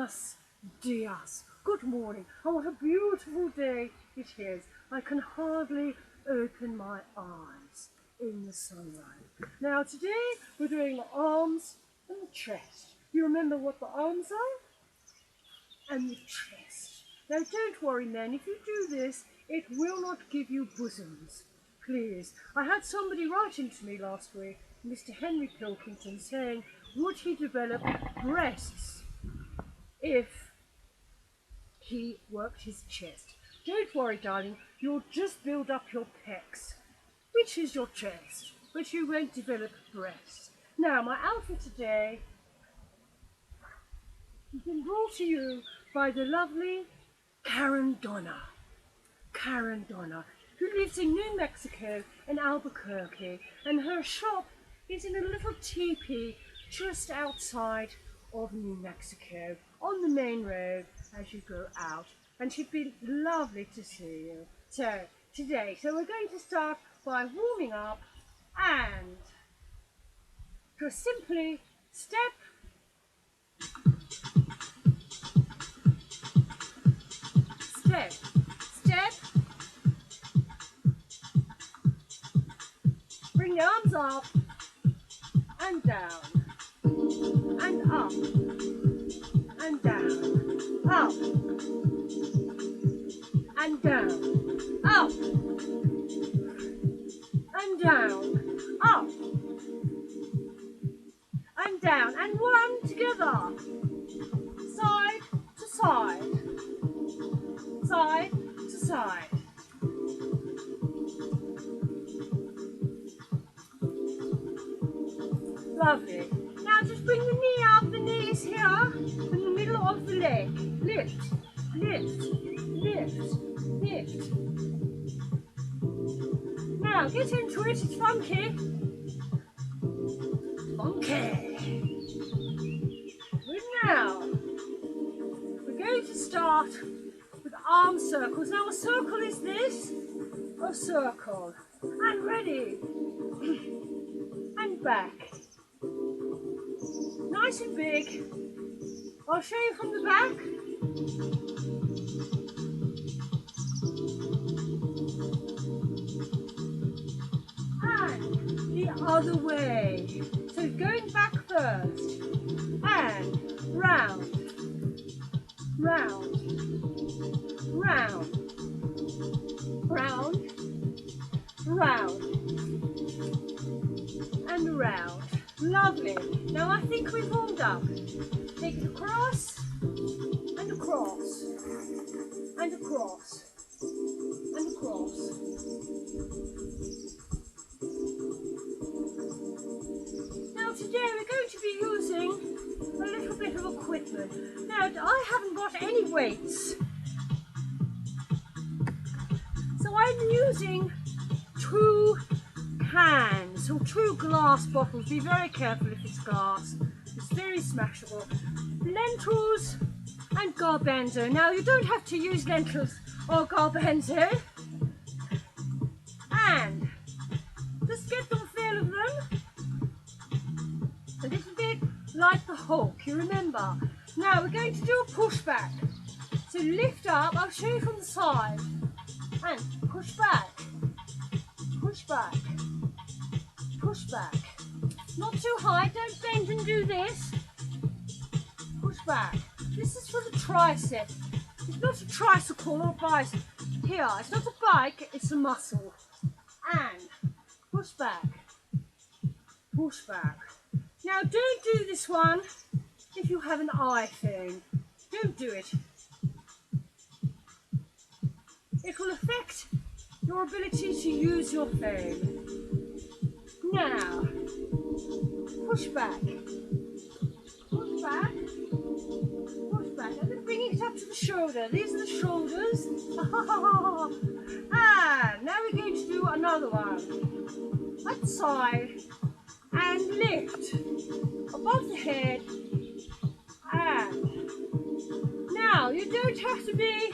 Buenos dias. Good morning. And what a beautiful day it is. I can hardly open my eyes in the sunlight. Now today we're doing the arms and the chest. You remember what the arms are? And the chest. Now don't worry men, if you do this, it will not give you bosoms. Please. I had somebody writing to me last week, Mr. Henry Pilkington, saying, would he develop breasts if he worked his chest? Don't worry, darling, you'll just build up your pecs, which is your chest, but you won't develop breasts. Now, my outfit today has been brought to you by the lovely Karen Donna, who lives in New Mexico in Albuquerque, and her shop is in a little teepee just outside of New Mexico on the main road as you go out, and she'd be lovely to see you. So we're going to start by warming up and just simply step, bring the arms up and down and up and down, up and down, up and down, up and down, and one together, side to side, side to side. Lovely. Now just bring the knee up, the knee is here, in the middle of the leg. Lift, lift, lift, lift. Now get into it, it's funky. Funky. Good now. We're going to start with arm circles. Now a circle is this, a circle. And ready. And back. Nice and big. I'll show you from the back. And the other way. So going back first. And round, round, round, round, round, and round. Lovely. Now I think we've warmed up. Take it across, and across, and across, and across. Now today we're going to be using a little bit of equipment. Now I haven't got any weights, so I'm using two cans or two glass bottles. Be very careful if it's glass, it's very smashable. Lentils and garbanzo. Now you don't have to use lentils or garbanzo, and just get the feel of them a little bit like the Hulk, you remember. Now we're going to do a push back, so lift up, I'll show you from the side, and push back, push back, push back. Not too high, don't bend and do this. Push back. This is for the tricep. It's not a tricycle or bicep. Here, it's not a bike, it's a muscle. And push back. Push back. Now don't do this one if you have an eye thing. Don't do it. It will affect your ability to use your phone. Now, push back, push back, push back. I'm going to bring it up to the shoulder. These are the shoulders. And now we're going to do another one. At the side and lift above the head. And now you don't have to be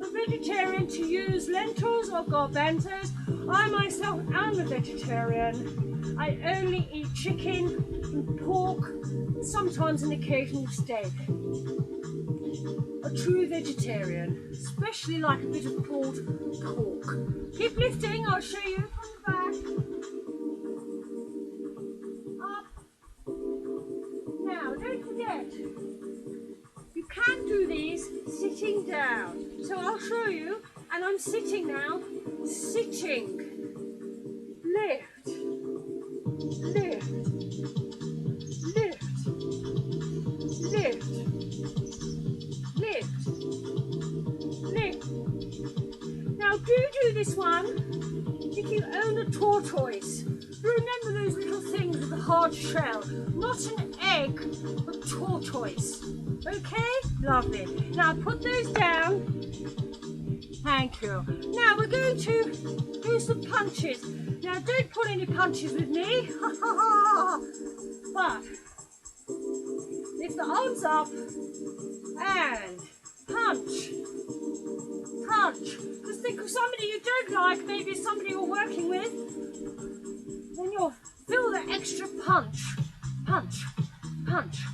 a vegetarian to use lentils or garbanzos. I myself am a vegetarian. I only eat chicken and pork and sometimes an occasional steak. A true vegetarian, especially like a bit of pulled pork. Keep lifting, I'll show you from the back. Up. Now, don't forget, you can do these sitting down. So I'll show you, and I'm sitting now, sitting. Lift, lift, lift, lift, lift, lift. Now do this one if you own a tortoise. Remember those little things with a hard shell, not an egg, but tortoise. Okay? Lovely. Now put those down. Thank you. Now we're going to do some punches. Now don't pull any punches with me. But lift the arms up and punch. Punch. Just think of somebody you don't like, maybe somebody you're working with. Then you'll feel the extra punch. Punch. Punch.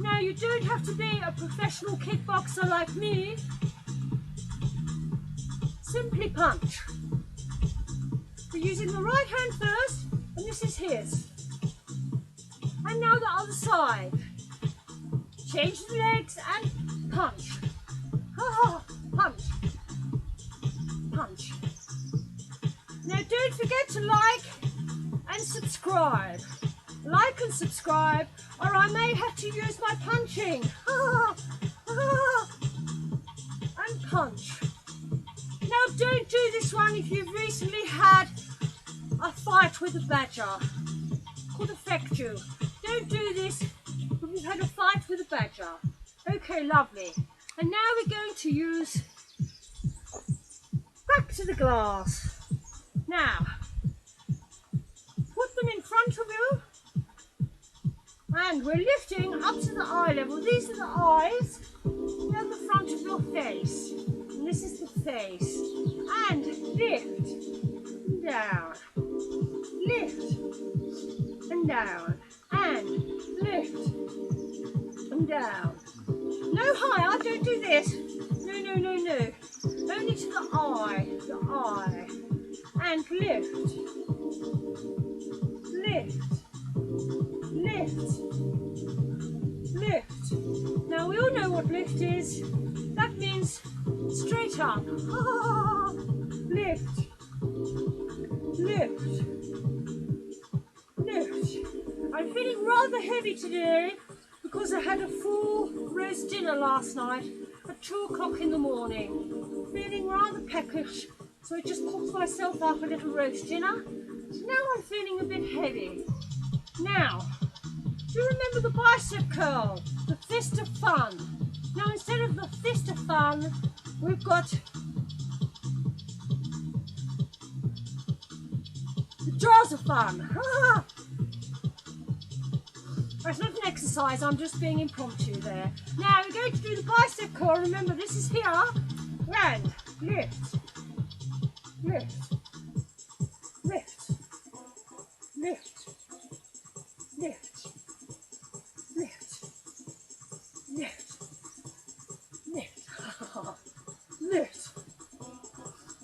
Now you don't have to be a professional kickboxer like me. Simply punch. We're using the right hand first, and this is his. And now the other side. Change the legs and punch. Punch. Punch. Now don't forget to like and subscribe. Like and subscribe, or I may have to use my punching. And punch. Now don't do this one if you've recently had a fight with a badger. Could affect you. Don't do this if you've had a fight with a badger. Okay, lovely. And now we're going to use back to the glass. Now, put them in front of you. And we're lifting up to the eye level. These are the eyes. They're the front of your face. And this is the face. And lift. And down. Lift. And down. And lift. And down. No higher. Don't do this. No, no, no, no. Only to the eye. The eye. And lift. Lift. Lift, lift. Now we all know what lift is. That means straight up. Lift, lift, lift. I'm feeling rather heavy today because I had a full roast dinner last night at 2 o'clock in the morning. Feeling rather peckish, so I just popped myself up a little roast dinner. So now I'm feeling a bit heavy. Now, do you remember the bicep curl? The fist of fun. Now instead of the fist of fun, we've got the jaws of fun. It's not an exercise, I'm just being impromptu there. Now we're going to do the bicep curl. Remember, this is here. And lift, lift, lift, lift, lift, lift, lift, lift, lift.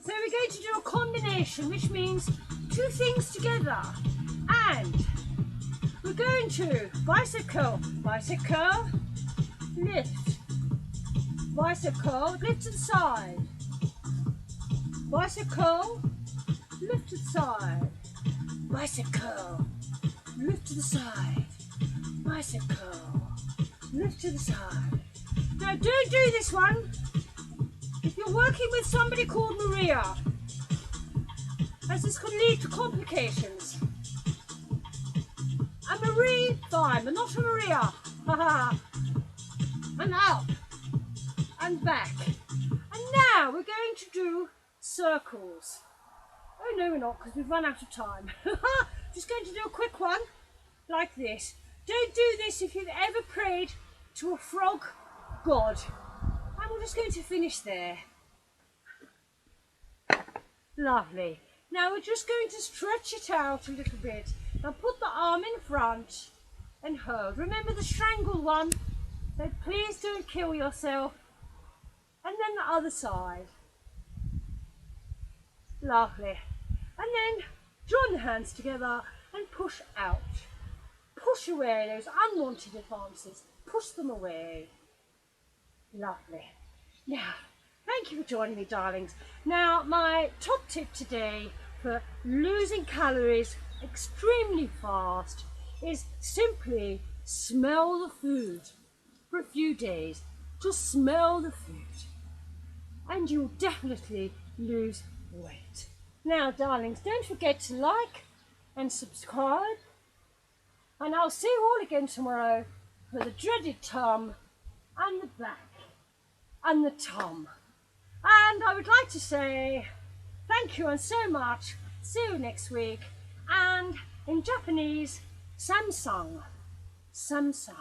So we're going to do a combination, which means 2 things together. And we're going to bicep curl, lift, bicep curl, lift to the side, bicep curl, lift to the side, bicep curl, lift to the side, bicep curl, lift to the side. Now don't do this one if you're working with somebody called Maria, as this can lead to complications. A Marie, fine, but not a Maria. And up, and back. And now we're going to do circles. Oh no, we're not, because we've run out of time. Just going to do a quick one, like this. Don't do this if you've ever prayed to a frog god. And we're just going to finish there. Lovely. Now we're just going to stretch it out a little bit. Now put the arm in front and hold. Remember the strangle one, so please don't kill yourself. And then the other side. Lovely. And then join the hands together and push out. Push away those unwanted advances. Push them away. Lovely. Now, thank you for joining me, darlings. Now, my top tip today for losing calories extremely fast is simply smell the food for a few days. Just smell the food and you'll definitely lose weight. Now, darlings, don't forget to like and subscribe, and I'll see you all again tomorrow for the dreaded tum and the back and the tum. And I would like to say thank you and so much. See you next week. And in Japanese, Samsung. Samsung.